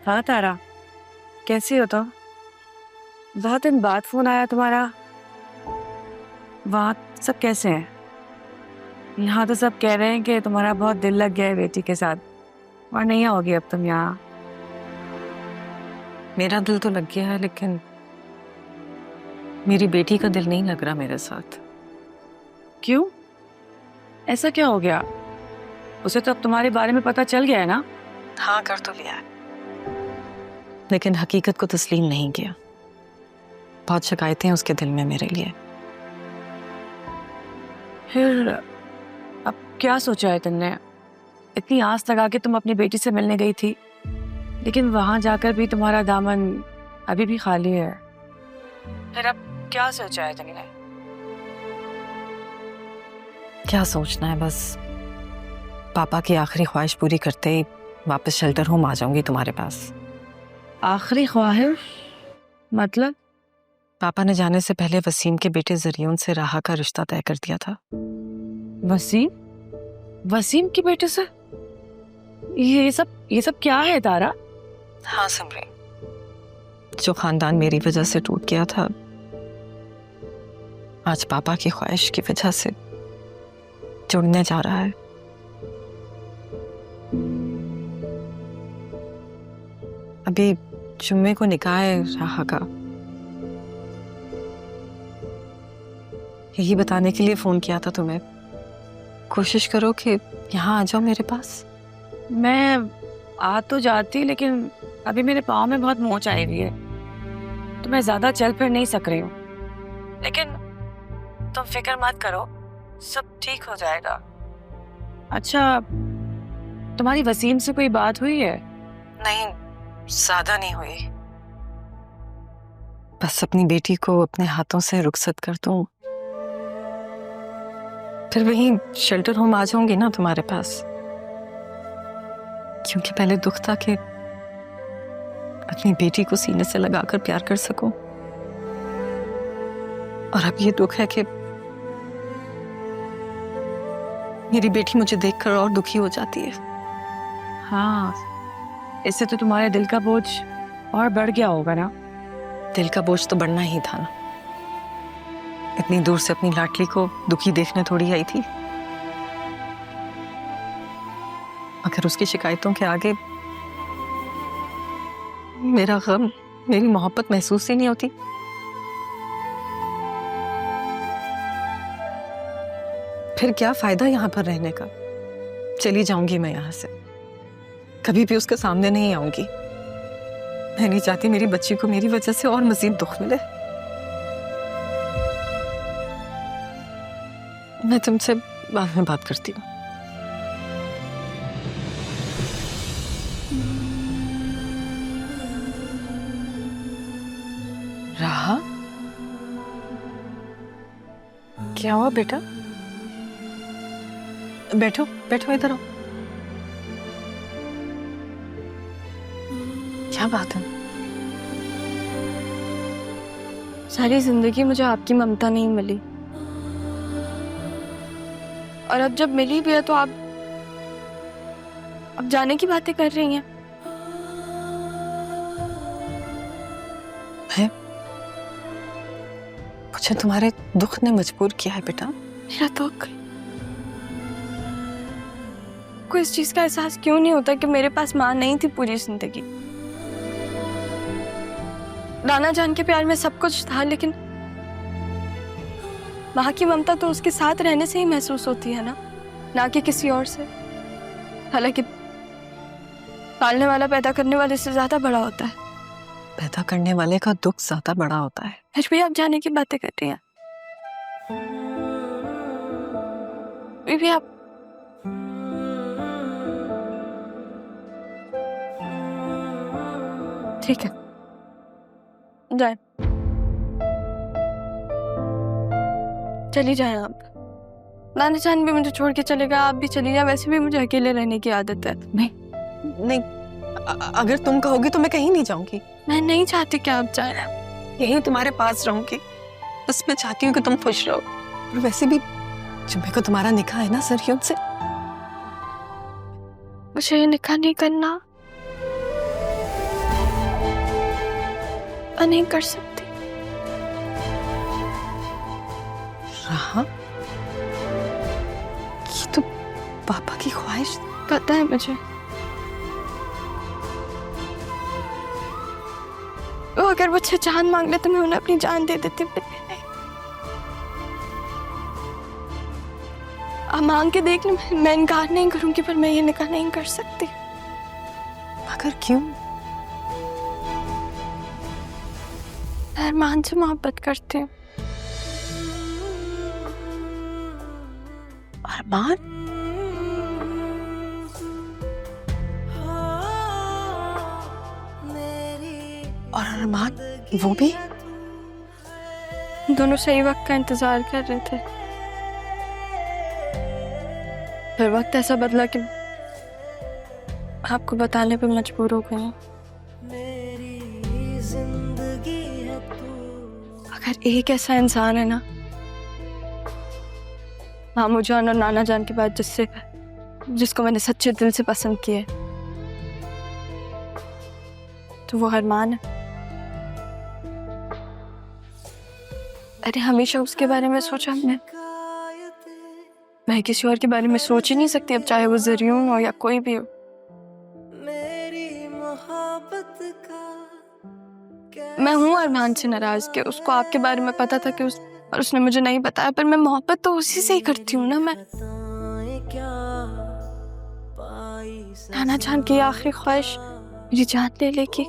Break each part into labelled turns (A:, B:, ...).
A: हाँ तारा, कैसी हो तुम? बहुत दिन बाद फोन आया तुम्हारा। वहाँ सब कैसे हैं? यहाँ तो सब कह रहे हैं कि तुम्हारा बहुत दिल लग गया है बेटी के साथ और नहीं आओगी अब तुम यहाँ।
B: मेरा दिल तो लग गया है, लेकिन मेरी बेटी का दिल नहीं लग रहा मेरे साथ।
A: क्यों? ऐसा क्या हो गया? उसे तो अब तुम्हारे बारे में पता चल गया है ना?
B: हाँ, कर तो लिया है, लेकिन हकीकत को तस्लीम नहीं किया। बहुत शिकायतें हैं उसके दिल में मेरे लिए।
A: फिर अब क्या सोचा है तुमने? इतनी आस लगा के तुम अपनी बेटी से मिलने गई थी, लेकिन वहां जाकर भी तुम्हारा दामन अभी भी खाली है। फिर अब क्या सोचा है तुमने?
B: क्या सोचना है, बस पापा की आखिरी ख्वाहिश पूरी करते ही वापस शेल्टर होम आ जाऊंगी तुम्हारे पास।
A: आखिरी ख्वाहिश मतलब?
B: पापा ने जाने से पहले वसीम के बेटे जरियून से राहा का रिश्ता तय कर दिया था।
A: वसीम? वसीम के बेटे से? ये सब क्या है तारा?
B: हाँ समरी, जो खानदान मेरी वजह से टूट गया था, आज पापा की ख्वाहिश की वजह से जुड़ने जा रहा है। अभी जुम्मे को निकाह है राहा का। यही बताने के लिए फोन किया था तुम्हें। कोशिश करो कि यहाँ आ जाओ मेरे पास।
A: मैं आ तो जाती, लेकिन अभी मेरे पाँव में बहुत मोच आई हुई है, तो मैं ज्यादा चल फिर नहीं सक रही हूँ। लेकिन तुम फिक्र मत करो, सब ठीक हो जाएगा। अच्छा, तुम्हारी वसीम से कोई बात हुई है?
B: नहीं, ज्यादा नहीं हुई। बस अपनी बेटी को अपने हाथों से रुखसत कर दूं, फिर वहीं शेल्टर होम आ जाऊंगी ना तुम्हारे पास। क्योंकि पहले दुख था कि अपनी बेटी को सीने से लगाकर प्यार कर सकूं, और अब ये दुख है कि मेरी बेटी मुझे देखकर और दुखी हो जाती है।
A: हाँ, इससे तो तुम्हारे दिल का बोझ और बढ़ गया होगा ना?
B: दिल का बोझ तो बढ़ना ही था ना। इतनी दूर से अपनी लाडली को दुखी देखने थोड़ी आई थी, मगर उसकी शिकायतों के आगे मेरा गम, मेरी मोहब्बत महसूस ही नहीं होती। फिर क्या फायदा यहाँ पर रहने का? चली जाऊंगी मैं यहाँ से, कभी भी उसके सामने नहीं आऊंगी। मैं नहीं चाहती मेरी बच्ची को मेरी वजह से और मजीद दुख मिले। मैं तुमसे बाद में बात करती हूँ। राहा, क्या हुआ बेटा? बैठो बैठो, इधर आओ। क्या बात है?
C: सारी जिंदगी मुझे आपकी ममता नहीं मिली, और अब जब मिली भी है तो आप अब जाने की बातें कर रही हैं।
B: मुझे तुम्हारे दुख ने मजबूर किया है बेटा।
C: मेरा दुख? को इस चीज का एहसास क्यों नहीं होता कि मेरे पास माँ नहीं थी पूरी जिंदगी। राना जान के प्यार में सब कुछ था, लेकिन माँ की ममता तो उसके साथ रहने से ही महसूस होती है ना कि किसी और से। हालांकि पालने वाला पैदा करने वाले से ज्यादा बड़ा होता है।
B: पैदा करने वाले का दुख ज्यादा बड़ा होता है।
C: फिर भी आप जाने की बातें कर रही हैं। फिर भी आप ठीक है, जाए, चली जाए आप। नानी जान भी मुझे छोड़ के चलेगा, आप भी चली जाए। वैसे भी मुझे अकेले रहने की आदत है।
B: नहीं, अगर तुम कहोगी तो मैं कहीं नहीं जाऊंगी।
C: मैं नहीं चाहती कि आप जाए।
B: यहीं तुम्हारे पास रहूंगी। बस मैं चाहती हूँ कि तुम खुश रहो। और वैसे भी जुम्मे को तुम्हारा निकाह है ना जरियून से।
C: मुझे ये निकाह नहीं करना। मैं नहीं कर सकती।
B: राहा, ये तो पापा की ख्वाहिश।
C: पता है मुझे, वो अगर मुझसे जान मांग ले तो मैं उन्हें अपनी जान दे देती, पर नहीं। आप मांग के देख लो, मैं इनकार नहीं करूंगी, पर मैं ये निकाह नहीं कर सकती।
B: मगर क्यों?
C: अरमान से मोहब्बत करती हूँ।
B: अरमान? और अरमान वो भी?
C: दोनों सही वक्त का इंतजार कर रहे थे, फिर वक्त ऐसा बदला कि आपको बताने पे मजबूर हो गई। अगर एक ऐसा इंसान है ना मामू जान और नाना जान के बाद जिसको मैंने सच्चे दिल से पसंद किया, तो वो अरमान है। अरे हमेशा उसके बारे में सोचा हमने, मैं किसी और के बारे में सोच ही नहीं सकती, अब चाहे वो ज़रियून हो या कोई भी हो। मैं हूँ अरमान से नाराज कि उसको आपके बारे में पता था कि और उसने मुझे नहीं बताया, पर मैं मोहब्बत तो उसी से ही करती हूँ ना। मैं नाना जान की आखिरी ख्वाहिश मेरी जान ले लेगी,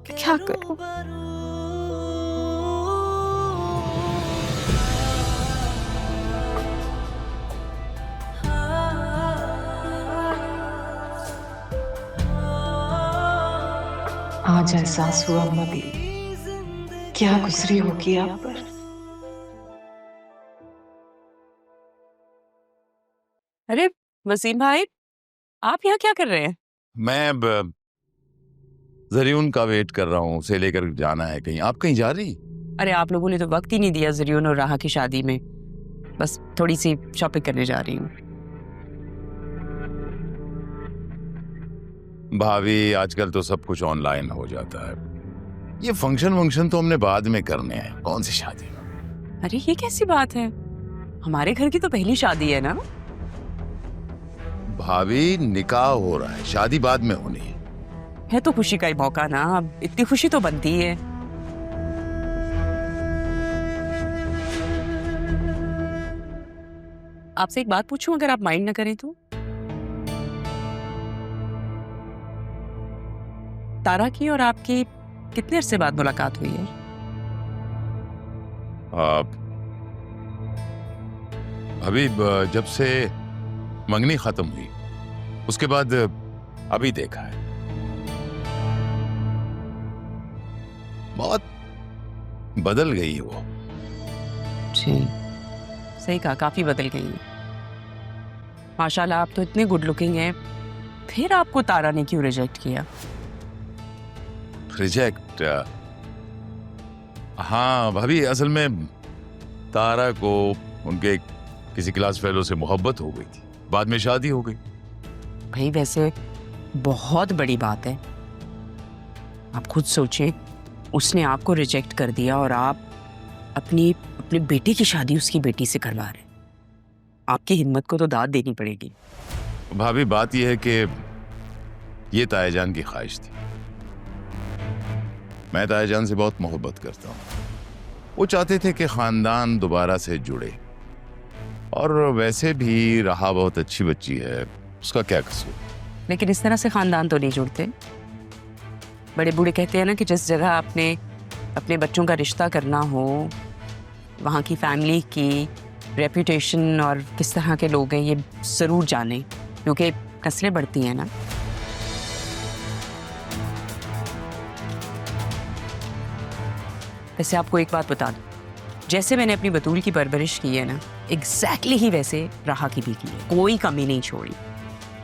C: क्या करूँ?
B: आज एहसास हुआ मबी, क्या गुजरी होगी आप पर।
A: अरे वसीम भाई, आप यहाँ क्या कर रहे हैं?
D: मैं अब ज़रियून का वेट कर रहा हूँ, उसे लेकर जाना है कहीं। आप कहीं जा रही?
A: अरे आप लोगों ने तो वक्त ही नहीं दिया ज़रियून और राहा की शादी में, बस थोड़ी सी शॉपिंग करने जा रही हूँ।
D: भाभी आजकल तो सब कुछ ऑनलाइन हो जाता है, ये फंक्शन तो हमने बाद में करने हैं, कौन सी शादी?
A: अरे ये कैसी बात है, हमारे घर की तो पहली शादी है ना।
D: भाभी निकाह हो रहा है, शादी बाद में होनी है
A: तो खुशी का ही मौका ना, अब इतनी खुशी तो बनती है। आपसे एक बात पूछूं अगर आप माइंड ना करें तो? तारा की और आपकी कितने अरसे बाद मुलाकात हुई है?
D: अभी जब से मंगनी खत्म हुई उसके बाद अभी देखा है। बहुत बदल गई है वो।
A: जी सही कहा, काफी बदल गई है। माशाल्लाह आप तो इतने गुड लुकिंग हैं, फिर आपको तारा ने क्यों रिजेक्ट किया?
D: रिजेक्ट? हाँ भाभी, असल में तारा को उनके किसी क्लास फेलो से मोहब्बत हो गई थी, बाद में शादी हो गई।
A: भाई वैसे बहुत बड़ी बात है, आप खुद सोचें, उसने आपको रिजेक्ट कर दिया और आप अपनी बेटी की शादी उसकी बेटी से करवा रहे। आपकी हिम्मत को तो दाद देनी पड़ेगी।
D: भाभी बात यह है कि ये तायाजान की ख्वाहिश थी। मैं तायाजान से बहुत मोहब्बत करता हूँ, वो चाहते थे कि खानदान दोबारा से जुड़े, और वैसे भी राहा बहुत अच्छी बच्ची है, उसका क्या कसूर।
A: लेकिन इस तरह से खानदान तो नहीं जुड़ते। बड़े बूढ़े कहते हैं ना कि जिस जगह आपने अपने बच्चों का रिश्ता करना हो, वहाँ की फैमिली की रेपुटेशन और किस तरह के लोग हैं ये ज़रूर जानें, क्योंकि नस्लें बढ़ती हैं ना। वैसे आपको एक बात बता दूं, जैसे मैंने अपनी बतूल की परवरिश की है ना, एग्जैक्टली ही वैसे राहा की भी की है, कोई कमी नहीं छोड़ी।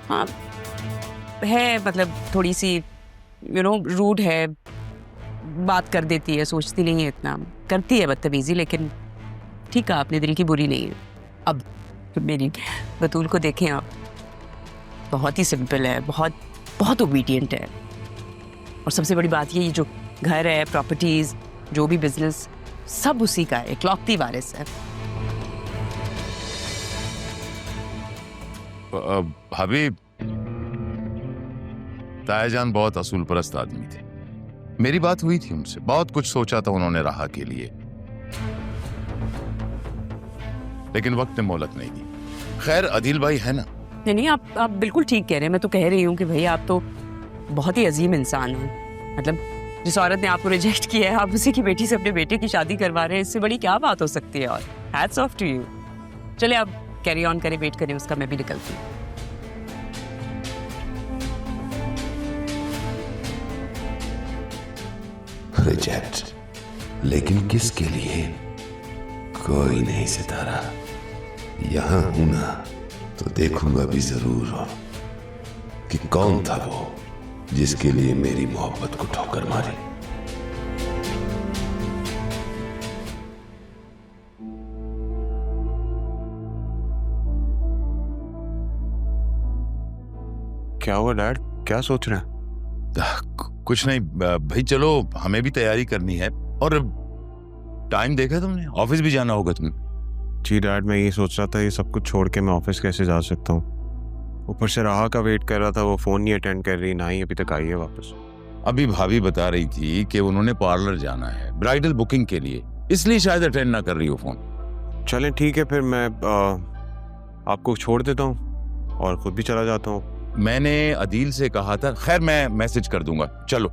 A: हाँ है, मतलब थोड़ी सी रूड है, बात कर देती है, सोचती नहीं है इतना, करती है बदतमीजी, लेकिन ठीक है, अपने दिल की बुरी नहीं है। अब मेरी बतूल को देखें आप, बहुत ही सिंपल है, बहुत बहुत ओबीडियंट है,
E: और सबसे बड़ी बात ये जो घर है, प्रॉपर्टीज, जो भी बिजनेस, सब उसी का है, इकलौती वारिस है।
D: भाभी, तायाजान बहुत असूल परस्त आदमी थे। मेरी बात हुई थी उनसे, बहुत कुछ सोचा था उन्होंने राहा के लिए, लेकिन वक्त ने मोहलत नहीं दी। खैर अदील भाई है ना।
E: नहीं, आप बिल्कुल ठीक कह रहे हैं। मैं तो कह रही हूँ कि भाई आप तो बहुत ही अजीम इंसान हैं। मतलब जिस औरत ने आपको रिजेक्ट किया है, आप उसी की बेटी से अपने बेटे की शादी करवा रहे हैं, इससे बड़ी क्या बात हो सकती है। और हैट्स ऑफ टू यू। चले आप कैरी ऑन करें, वेट करें उसका, मैं भी निकलती हूँ।
F: रिजेक्ट, लेकिन किसके लिए? कोई नहीं सितारा, यहां हूं ना तो देखूंगा भी जरूर कि कौन था वो जिसके लिए मेरी मोहब्बत को ठोकर मारी।
G: क्या हुआ डैड, क्या सोच रहे हैं?
D: कुछ नहीं भाई, चलो हमें भी तैयारी करनी है। और टाइम देखा तुमने? ऑफिस भी जाना होगा तुम्हें।
G: जी डैड, मैं ये सोच रहा था ये सब कुछ छोड़ के मैं ऑफिस कैसे जा सकता हूँ। ऊपर से राहा का वेट कर रहा था, वो फोन नहीं अटेंड कर रही, ना ही अभी तक आई है वापस।
D: अभी भाभी बता रही थी कि उन्होंने पार्लर जाना है ब्राइडल बुकिंग के लिए, इसलिए शायद अटेंड ना कर रही हो फोन।
G: चलें ठीक है, फिर मैं आपको छोड़ देता हूँ और खुद भी चला जाता हूँ।
D: मैंने अदील से कहा था, खैर मैं मैसेज कर दूंगा। चलो